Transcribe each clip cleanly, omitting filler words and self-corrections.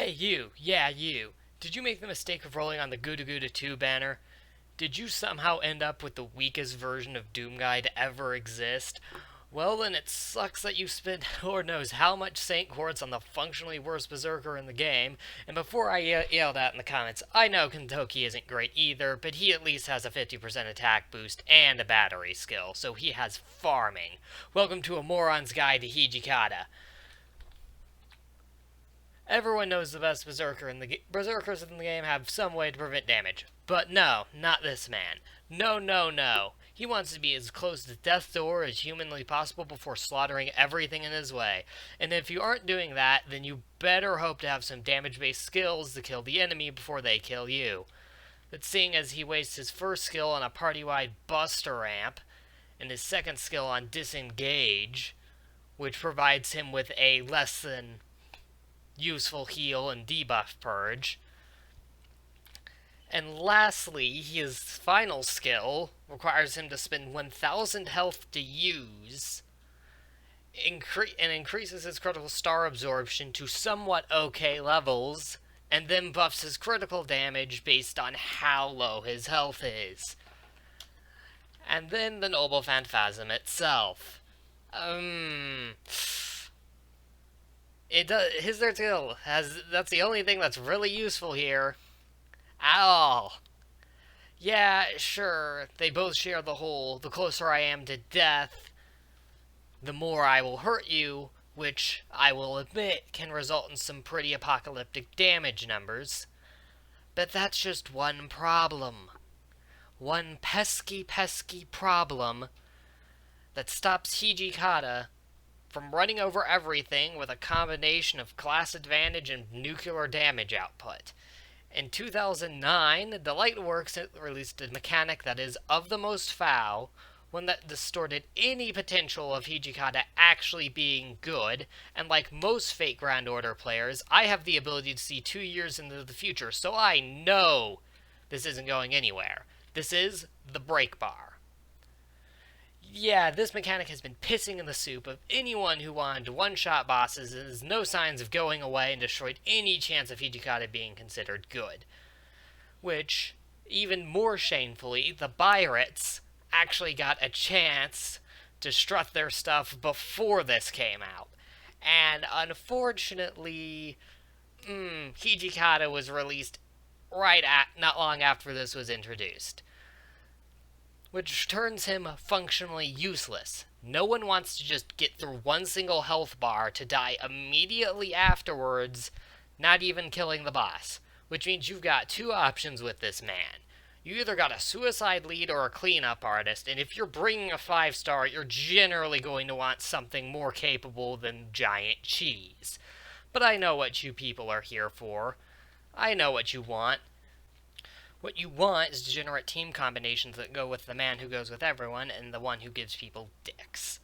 Hey you, yeah you. Did you make the mistake of rolling on the Guda-Guda 2 banner? Did you somehow end up with the weakest version of Doomguy to ever exist? Well then it sucks that you spent Lord knows how much Saint Quartz on the functionally worst berserker in the game, and before I yell that in the comments, I know Kentucky isn't great either, but he at least has a 50% attack boost and a battery skill, so he has farming. Welcome to a Moron's Guide to Hijikata. Everyone knows the best berserkers in the game have some way to prevent damage. But no, not this man. No, no, no. He wants to be as close to death's door as humanly possible before slaughtering everything in his way. And if you aren't doing that, then you better hope to have some damage-based skills to kill the enemy before they kill you. But seeing as he wastes his first skill on a party-wide Buster Ramp, and his second skill on Disengage, which provides him with a less than useful heal and debuff purge. And lastly, his final skill requires him to spend 1,000 health to use, and increases his critical star absorption to somewhat okay levels, and then buffs his critical damage based on how low his health is. And then the noble Phantasm itself. His third skill that's the only thing that's really useful here. At all. Yeah, sure, they both share the whole, the closer I am to death, the more I will hurt you, which, I will admit, can result in some pretty apocalyptic damage numbers. But that's just one problem. One pesky problem that stops Hijikata from running over everything with a combination of class advantage and nuclear damage output. In 2009, the Lightworks released a mechanic that is of the most foul, one that distorted any potential of Hijikata actually being good, and like most Fate Grand Order players, I have the ability to see 2 years into the future, so I know this isn't going anywhere. This is the break bar. Yeah, this mechanic has been pissing in the soup of anyone who wanted to one-shot bosses and has no signs of going away and destroyed any chance of Hijikata being considered good. Which, even more shamefully, the Pirates actually got a chance to strut their stuff before this came out. And unfortunately, Hijikata was released not long after this was introduced, which turns him functionally useless. No one wants to just get through one single health bar to die immediately afterwards, not even killing the boss, which means you've got two options with this man. You either got a suicide lead or a cleanup artist, and if you're bringing a 5-star, you're generally going to want something more capable than giant cheese. But I know what you people are here for. I know what you want. What you want is to generate team combinations that go with the man who goes with everyone and the one who gives people dicks.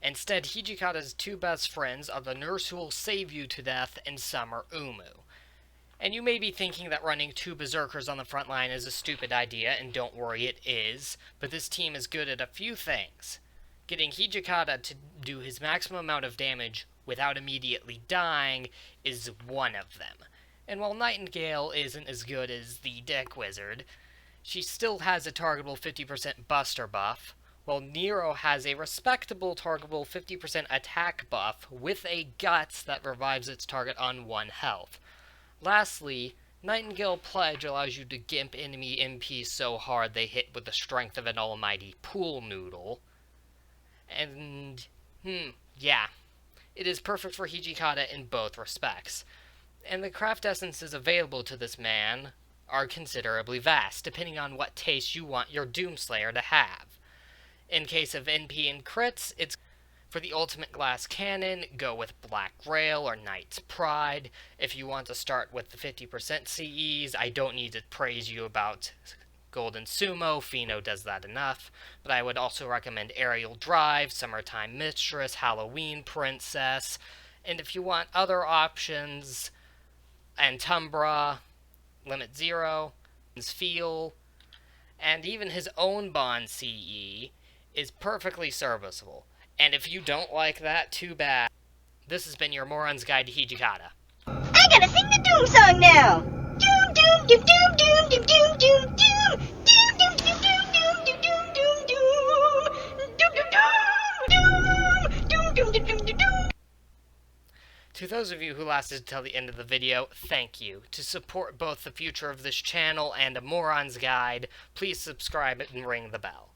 Instead, Hijikata's two best friends are the nurse who will save you to death and Summer Umu. And you may be thinking that running two berserkers on the front line is a stupid idea, and don't worry, it is, but this team is good at a few things. Getting Hijikata to do his maximum amount of damage without immediately dying is one of them. And while Nightingale isn't as good as the Dick Wizard, she still has a targetable 50% Buster buff, while Nero has a respectable targetable 50% attack buff with a Guts that revives its target on 1 health. Lastly, Nightingale Pledge allows you to gimp enemy MP so hard they hit with the strength of an almighty pool noodle. And, yeah, it is perfect for Hijikata in both respects. And the craft essences available to this man are considerably vast, depending on what taste you want your Doomslayer to have. In case of NP and crits, it's for the ultimate glass cannon, go with Black Rail or Knight's Pride. If you want to start with the 50% CEs, I don't need to praise you about Golden Sumo, Fino does that enough, but I would also recommend Aerial Drive, Summertime Mistress, Halloween Princess, and if you want other options, Antumbra, Limit Zero, Feel, and even his own Bond CE is perfectly serviceable. And if you don't like that, too bad. This has been your Moron's Guide to Hijikata. gotta sing the Doom song now. Doom, doom, doom, doom, doom, doom, doom, doom, doom. Doom, doom, doom, doom, doom, doom, doom, doom. Doom, doom, doom, doom, doom, doom, doom, doom, doom. To those of you who lasted till the end of the video, thank you. To support both the future of this channel and a Moron's Guide, please subscribe and ring the bell.